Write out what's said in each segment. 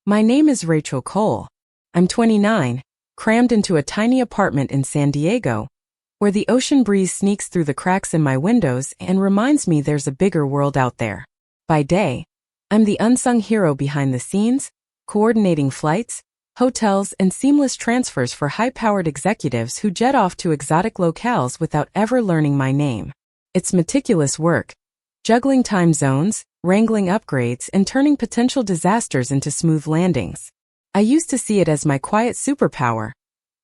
My name is Rachel Cole. I'm 29, crammed into a tiny apartment in San Diego, where the ocean breeze sneaks through the cracks in my windows and reminds me there's a bigger world out there. By day, I'm the unsung hero behind the scenes, coordinating flights, hotels, and seamless transfers for high-powered executives who jet off to exotic locales without ever learning my name. It's meticulous work, juggling time zones, wrangling upgrades, and turning potential disasters into smooth landings. I used to see it as my quiet superpower,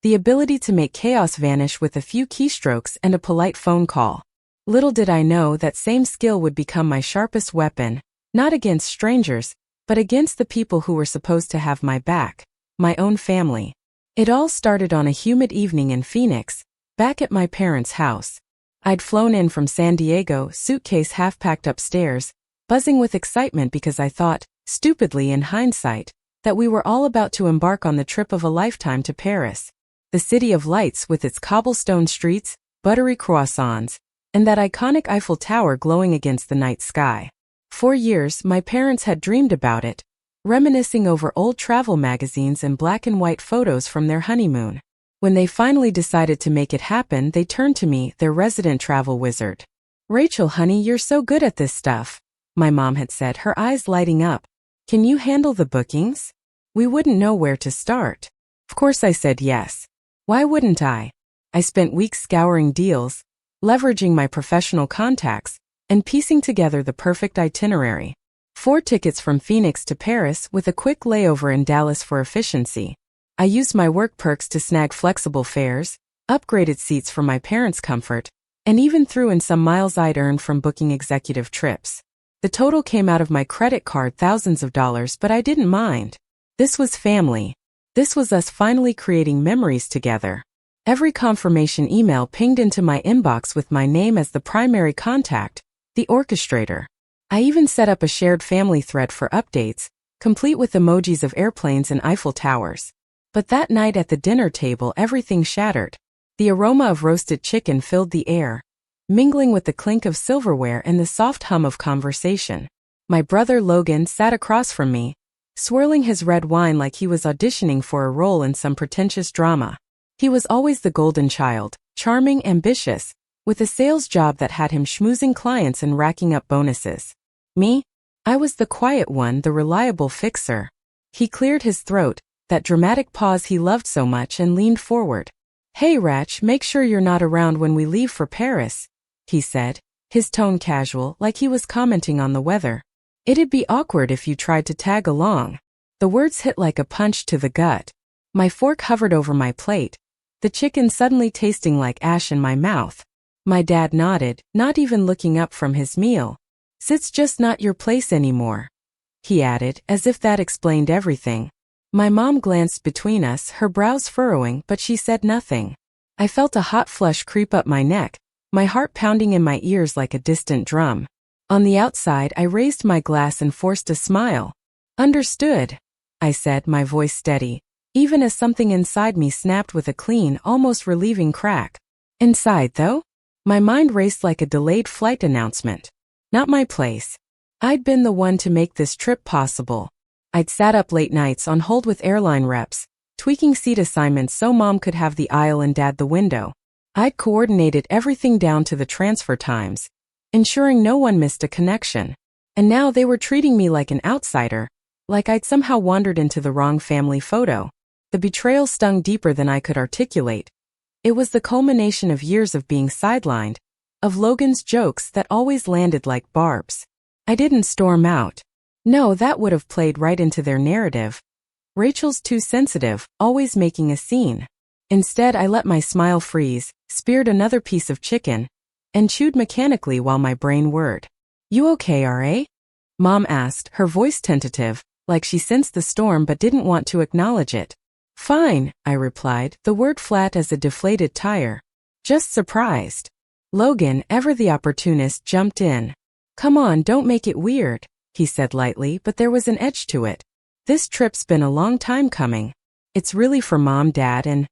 the ability to make chaos vanish with a few keystrokes and a polite phone call. Little did I know that same skill would become my sharpest weapon, not against strangers, but against the people who were supposed to have my back, my own family. It all started on a humid evening in Phoenix, back at my parents' house. I'd flown in from San Diego, suitcase half packed upstairs, buzzing with excitement because I thought, stupidly in hindsight, that we were all about to embark on the trip of a lifetime to Paris, the city of lights with its cobblestone streets, buttery croissants, and that iconic Eiffel Tower glowing against the night sky. For years, my parents had dreamed about it, reminiscing over old travel magazines and black and white photos from their honeymoon. When they finally decided to make it happen, they turned to me, their resident travel wizard. "Rachel, honey, you're so good at this stuff," my mom had said, her eyes lighting up. "Can you handle the bookings? We wouldn't know where to start." Of course I said yes. Why wouldn't I? I spent weeks scouring deals, leveraging my professional contacts, and piecing together the perfect itinerary. 4 tickets from Phoenix to Paris with a quick layover in Dallas for efficiency. I used my work perks to snag flexible fares, upgraded seats for my parents' comfort, and even threw in some miles I'd earned from booking executive trips. The total came out of my credit card, thousands of dollars, but I didn't mind. This was family. This was us finally creating memories together. Every confirmation email pinged into my inbox with my name as the primary contact, the orchestrator. I even set up a shared family thread for updates, complete with emojis of airplanes and Eiffel Towers. But that night at the dinner table, everything shattered. The aroma of roasted chicken filled the air, mingling with the clink of silverware and the soft hum of conversation. My brother Logan sat across from me, swirling his red wine like he was auditioning for a role in some pretentious drama. He was always the golden child, charming, ambitious, with a sales job that had him schmoozing clients and racking up bonuses. Me? I was the quiet one, the reliable fixer. He cleared his throat, that dramatic pause he loved so much, and leaned forward. "Hey Rach, make sure you're not around when we leave for Paris," he said, his tone casual, like he was commenting on the weather. "It'd be awkward if you tried to tag along." The words hit like a punch to the gut. My fork hovered over my plate, the chicken suddenly tasting like ash in my mouth. My dad nodded, not even looking up from his meal. "It's just not your place anymore," he added, as if that explained everything. My mom glanced between us, her brows furrowing, but she said nothing. I felt a hot flush creep up my neck, my heart pounding in my ears like a distant drum. On the outside, I raised my glass and forced a smile. "Understood," I said, my voice steady, even as something inside me snapped with a clean, almost relieving crack. Inside, though? My mind raced like a delayed flight announcement. Not my place. I'd been the one to make this trip possible. I'd sat up late nights on hold with airline reps, tweaking seat assignments so mom could have the aisle and dad the window. I'd coordinated everything down to the transfer times, ensuring no one missed a connection. And now they were treating me like an outsider, like I'd somehow wandered into the wrong family photo. The betrayal stung deeper than I could articulate. It was the culmination of years of being sidelined, of Logan's jokes that always landed like barbs. I didn't storm out. No, that would have played right into their narrative. Rachel's too sensitive, always making a scene. Instead, I let my smile freeze, speared another piece of chicken, and chewed mechanically while my brain whirred. "You okay, R.A.?" Mom asked, her voice tentative, like she sensed the storm but didn't want to acknowledge it. "Fine," I replied, the word flat as a deflated tire. "Just surprised." Logan, ever the opportunist, jumped in. "Come on, don't make it weird," he said lightly, but there was an edge to it. "This trip's been a long time coming. It's really for Mom, Dad, and,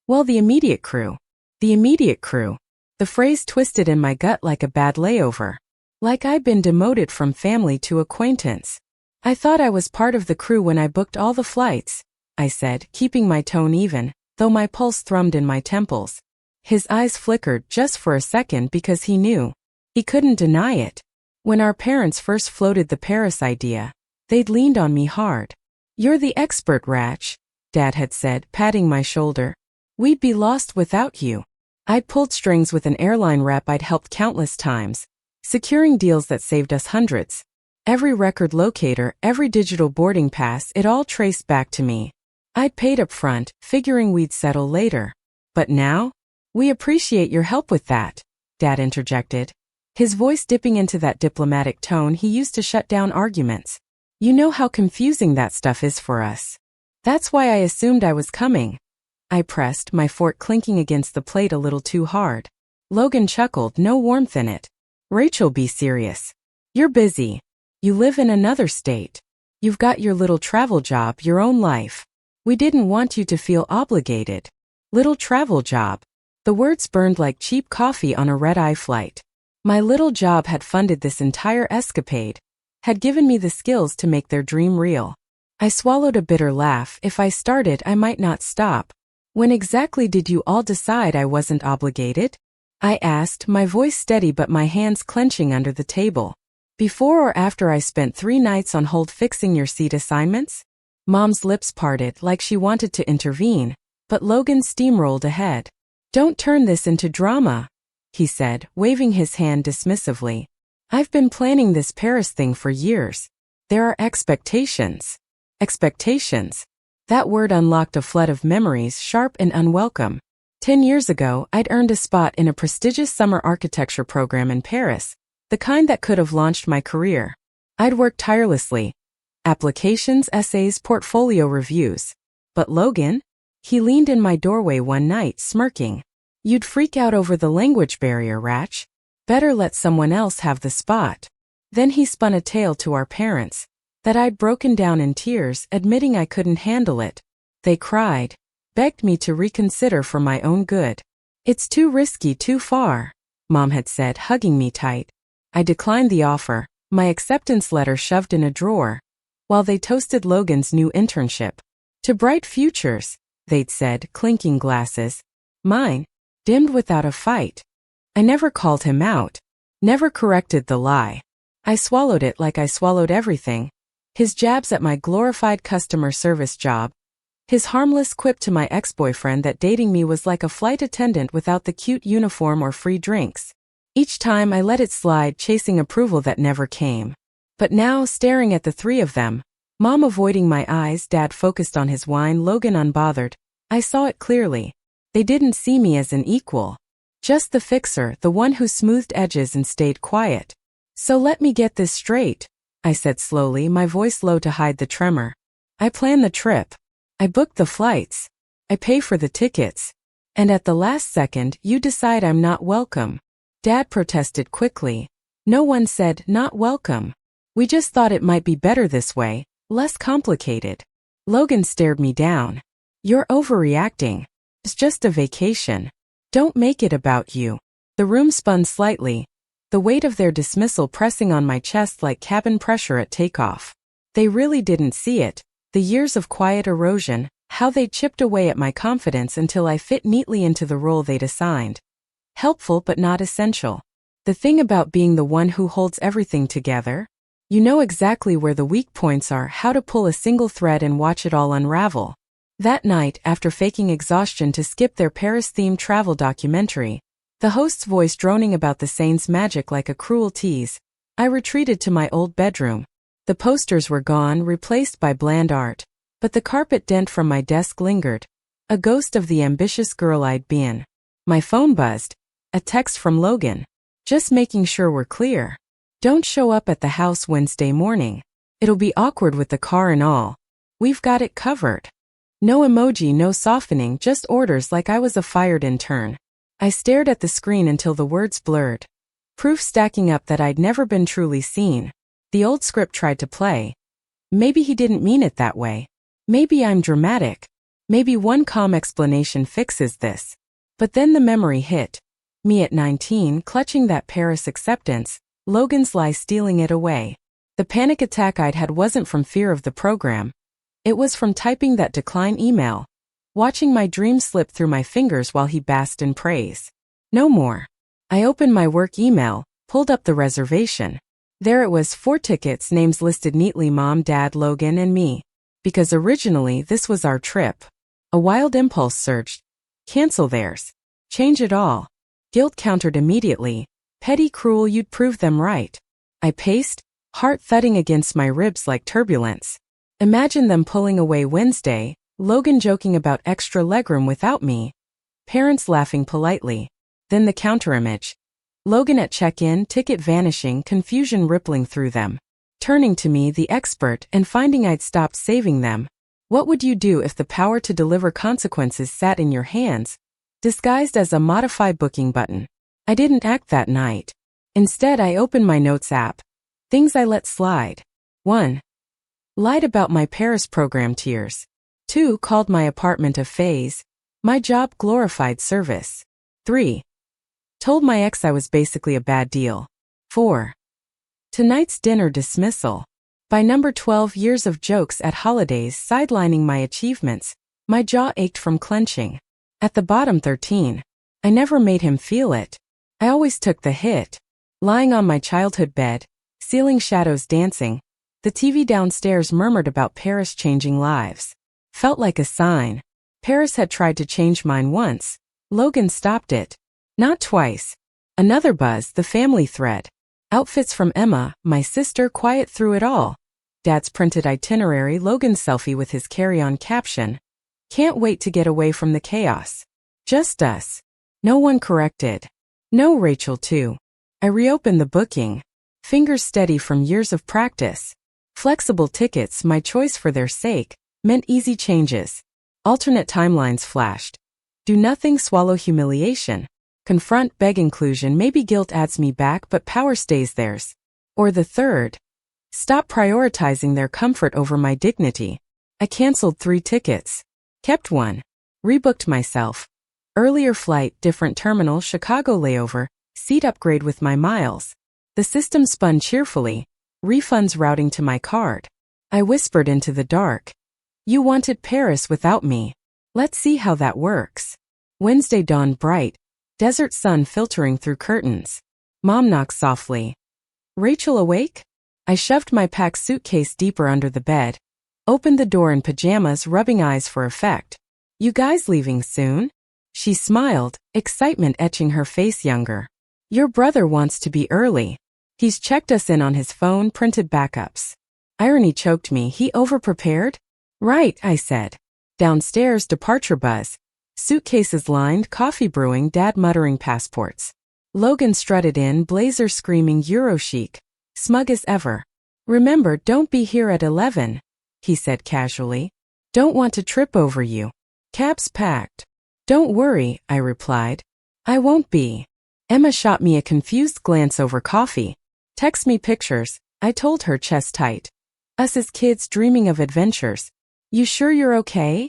well, the immediate crew." The immediate crew. The phrase twisted in my gut like a bad layover. Like I'd been demoted from family to acquaintance. I thought I was part of the crew when I booked all the flights, I said, keeping my tone even, though my pulse thrummed in my temples. His eyes flickered just for a second because he knew. He couldn't deny it. When our parents first floated the Paris idea, they'd leaned on me hard. You're the expert, Ratch, Dad had said, patting my shoulder. We'd be lost without you. I'd pulled strings with an airline rep I'd helped countless times, securing deals that saved us hundreds. Every record locator, every digital boarding pass, it all traced back to me. I'd paid up front, figuring we'd settle later. But now? We appreciate your help with that, Dad interjected, his voice dipping into that diplomatic tone he used to shut down arguments. You know how confusing that stuff is for us. That's why I assumed I was coming. I pressed, my fork clinking against the plate a little too hard. Logan chuckled, no warmth in it. Rachel, be serious. You're busy. You live in another state. You've got your little travel job, your own life. We didn't want you to feel obligated. Little travel job. The words burned like cheap coffee on a red-eye flight. My little job had funded this entire escapade, had given me the skills to make their dream real. I swallowed a bitter laugh. If I started, I might not stop. When exactly did you all decide I wasn't obligated? I asked, my voice steady but my hands clenching under the table. Before or after I spent 3 nights on hold fixing your seat assignments? Mom's lips parted like she wanted to intervene, but Logan steamrolled ahead. Don't turn this into drama, he said, waving his hand dismissively. I've been planning this Paris thing for years. There are expectations. Expectations. That word unlocked a flood of memories, sharp and unwelcome. 10 years ago, I'd earned a spot in a prestigious summer architecture program in Paris, the kind that could have launched my career. I'd worked tirelessly. Applications, essays, portfolio reviews. But Logan? He leaned in my doorway one night, smirking. You'd freak out over the language barrier, Ratch. Better let someone else have the spot. Then he spun a tale to our parents, that I'd broken down in tears, admitting I couldn't handle it. They cried, begged me to reconsider for my own good. It's too risky, too far, Mom had said, hugging me tight. I declined the offer, my acceptance letter shoved in a drawer, while they toasted Logan's new internship. To bright futures, they'd said, clinking glasses. Mine, dimmed without a fight. I never called him out, never corrected the lie. I swallowed it like I swallowed everything. His jabs at my glorified customer service job, his harmless quip to my ex-boyfriend that dating me was like a flight attendant without the cute uniform or free drinks. Each time I let it slide, chasing approval that never came. But now, staring at the 3 of them, Mom avoiding my eyes, Dad focused on his wine, Logan unbothered, I saw it clearly. They didn't see me as an equal. Just the fixer, the one who smoothed edges and stayed quiet. So let me get this straight, I said slowly, my voice low to hide the tremor. I plan the trip. I book the flights. I pay for the tickets. And at the last second, you decide I'm not welcome. Dad protested quickly. No one said, not welcome. We just thought it might be better this way, less complicated. Logan stared me down. You're overreacting. It's just a vacation. Don't make it about you. The room spun slightly, the weight of their dismissal pressing on my chest like cabin pressure at takeoff. They really didn't see it, the years of quiet erosion, how they chipped away at my confidence until I fit neatly into the role they'd assigned. Helpful but not essential. The thing about being the one who holds everything together? You know exactly where the weak points are, how to pull a single thread and watch it all unravel. That night, after faking exhaustion to skip their Paris-themed travel documentary, the host's voice droning about the Seine's magic like a cruel tease, I retreated to my old bedroom. The posters were gone, replaced by bland art, but the carpet dent from my desk lingered, a ghost of the ambitious girl I'd been. My phone buzzed. A text from Logan. Just making sure we're clear. Don't show up at the house Wednesday morning. It'll be awkward with the car and all. We've got it covered. No emoji, no softening, just orders like I was a fired intern. I stared at the screen until the words blurred. Proof stacking up that I'd never been truly seen. The old script tried to play. Maybe he didn't mean it that way. Maybe I'm dramatic. Maybe one calm explanation fixes this. But then the memory hit. Me at 19, clutching that Paris acceptance, Logan's lie stealing it away. The panic attack I'd had wasn't from fear of the program. It was from typing that decline email, watching my dream slip through my fingers while he basked in praise. No more. I opened my work email, pulled up the reservation. There it was, 4 tickets, names listed neatly: Mom, Dad, Logan, and me. Because originally this was our trip. A wild impulse surged. Cancel theirs. Change it all. Guilt countered immediately. Petty, cruel, you'd prove them right. I paced, heart thudding against my ribs like turbulence. Imagine them pulling away Wednesday, Logan joking about extra legroom without me, parents laughing politely. Then the counterimage. Logan at check-in, ticket vanishing, confusion rippling through them. Turning to me, the expert, and finding I'd stopped saving them. What would you do if the power to deliver consequences sat in your hands, disguised as a modify booking button? I didn't act that night. Instead, I opened my notes app. Things I let slide. 1. Lied about my Paris program tears. 2. Called my apartment a phase. My job glorified service. 3. Told my ex I was basically a bad deal. 4. Tonight's dinner dismissal. By number 12, years of jokes at holidays sidelining my achievements, my jaw ached from clenching. At the bottom, 13. I never made him feel it. I always took the hit. Lying on my childhood bed, ceiling shadows dancing, the TV downstairs murmured about Paris changing lives. Felt like a sign. Paris had tried to change mine once. Logan stopped it. Not twice. Another buzz, the family thread. Outfits from Emma, my sister, quiet through it all. Dad's printed itinerary, Logan's selfie with his carry-on caption. Can't wait to get away from the chaos. Just us. No one corrected. No Rachel too. I reopened the booking. Fingers steady from years of practice. Flexible tickets, my choice for their sake, meant easy changes. Alternate timelines flashed. Do nothing, swallow humiliation. Confront, beg inclusion, maybe guilt adds me back but power stays theirs. Or the third. Stop prioritizing their comfort over my dignity. I canceled 3 tickets. Kept 1. Rebooked myself. Earlier flight, different terminal, Chicago layover, seat upgrade with my miles. The system spun cheerfully, refunds routing to my card. I whispered into the dark. You wanted Paris without me. Let's see how that works. Wednesday dawned bright. Desert sun filtering through curtains. Mom knocked softly. Rachel awake? I shoved my packed suitcase deeper under the bed. Opened the door in pajamas, rubbing eyes for effect. You guys leaving soon? She smiled, excitement etching her face younger. Your brother wants to be early. He's checked us in on his phone, printed backups. Irony choked me. He overprepared? Right, I said. Downstairs, departure buzz. Suitcases lined, coffee brewing, Dad muttering passports. Logan strutted in, blazer screaming Euro chic, smug as ever. Remember, don't be here at 11, he said casually. Don't want to trip over you. Cab's packed. Don't worry, I replied. I won't be. Emma shot me a confused glance over coffee. Text me pictures, I told her, chest tight. Us as kids dreaming of adventures. You sure you're okay?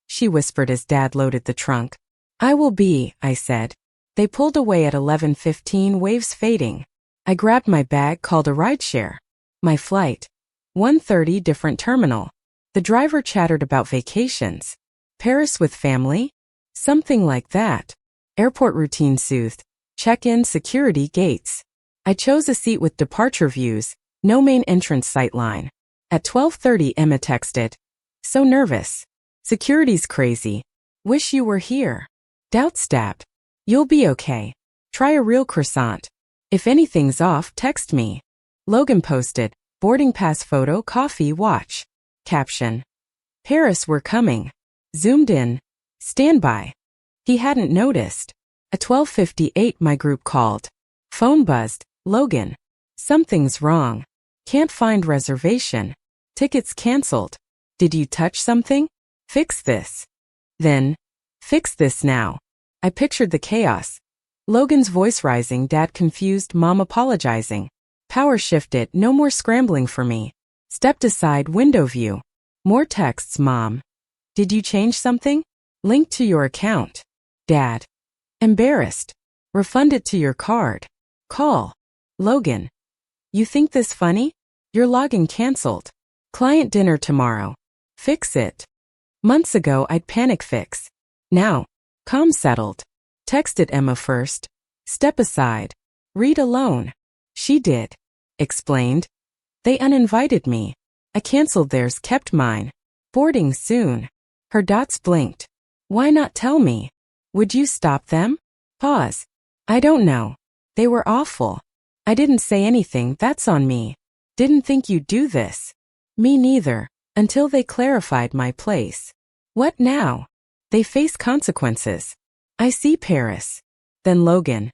She whispered as Dad loaded the trunk. I will be, I said. They pulled away at 11:15, waves fading. I grabbed my bag, called a rideshare. My flight. 1:30, different terminal. The driver chattered about vacations. Paris with family? Something like that. Airport routine soothed. Check-in, security, gates. I chose a seat with departure views, no main entrance sightline. At 12:30, Emma texted. So nervous. Security's crazy. Wish you were here. Doubt stabbed. You'll be okay. Try a real croissant. If anything's off, text me. Logan posted. Boarding pass photo, coffee, watch. Caption. Paris, we're coming. Zoomed in. Standby. He hadn't noticed. At 12:58, my group called. Phone buzzed. Logan. Something's wrong. Can't find reservation. Tickets canceled. Did you touch something? Fix this. Then, fix this now. I pictured the chaos. Logan's voice rising, Dad confused, Mom apologizing. Power shifted, no more scrambling for me. Stepped aside, window view. More texts, Mom. Did you change something? Linked to your account. Dad. Embarrassed. Refund it to your card. Call. Logan. You think this funny? Your login canceled. Client dinner tomorrow. Fix it. Months ago I'd panic fix. Now, calm settled. Texted Emma first. Step aside. Read alone. She did. Explained. They uninvited me. I canceled theirs, kept mine. Boarding soon. Her dots blinked. Why not tell me? Would you stop them? Pause. I don't know. They were awful. I didn't say anything, that's on me. Didn't think you'd do this. Me neither, until they clarified my place. What now? They face consequences. I see Paris. Then Logan.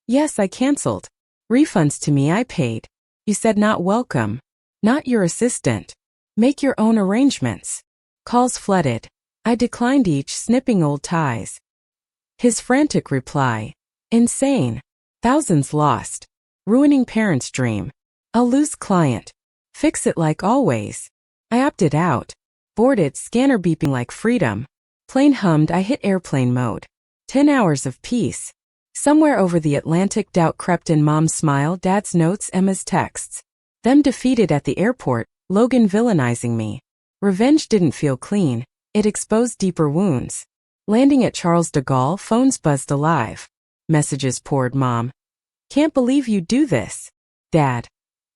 Yes, I canceled. Refunds to me I paid. You said not welcome. Not your assistant. Make your own arrangements. Calls flooded. I declined each, snipping old ties. His frantic reply. Insane. Thousands lost. Ruining parents' dream. I'll lose client. Fix it like always. I opted out. Boarded, scanner beeping like freedom. Plane hummed, I hit airplane mode. 10 hours of peace. Somewhere over the Atlantic, doubt crept in. Mom's smile, Dad's notes, Emma's texts. Them defeated at the airport, Logan villainizing me. Revenge didn't feel clean. It exposed deeper wounds. Landing at Charles de Gaulle, phones buzzed alive. Messages poured. Mom. Can't believe you do this. Dad.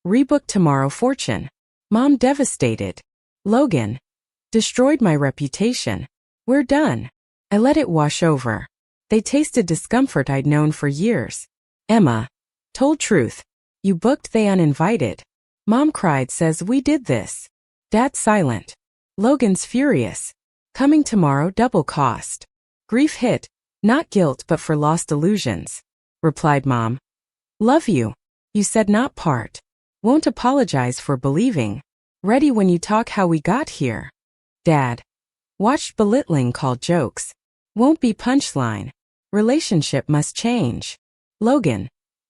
Rebook tomorrow, fortune. Mom devastated. Logan. Destroyed my reputation. We're done. I let it wash over. They tasted discomfort I'd known for years. Emma. Told truth. You booked, they uninvited. Mom cried, says we did this. Dad silent. Logan's furious. Coming tomorrow, double cost. Grief hit, not guilt but for lost illusions. Replied Mom. Love you. You said not part. Won't apologize for believing. Ready when you talk how we got here. Dad. Watched belittling called jokes. Won't be punchline. Relationship must change. Logan.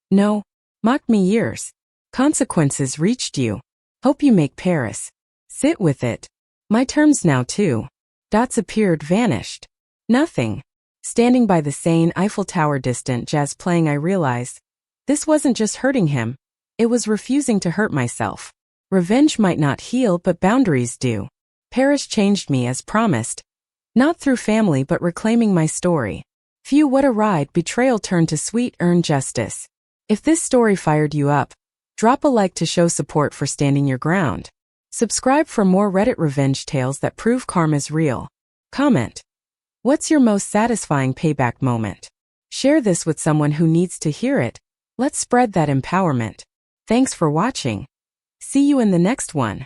No. Mocked me years. Consequences reached you. Hope you make Paris. Sit with it. My terms now too. Dots appeared, vanished. Nothing. Standing by the Seine Eiffel Tower, distant jazz playing, I realized this wasn't just hurting him. It was refusing to hurt myself. Revenge might not heal, but boundaries do. Paris changed me as promised. Not through family but reclaiming my story. Phew, what a ride. Betrayal turned to sweet, earned justice. If this story fired you up, drop a like to show support for standing your ground. Subscribe for more Reddit revenge tales that prove karma's real. Comment. What's your most satisfying payback moment? Share this with someone who needs to hear it. Let's spread that empowerment. Thanks for watching. See you in the next one.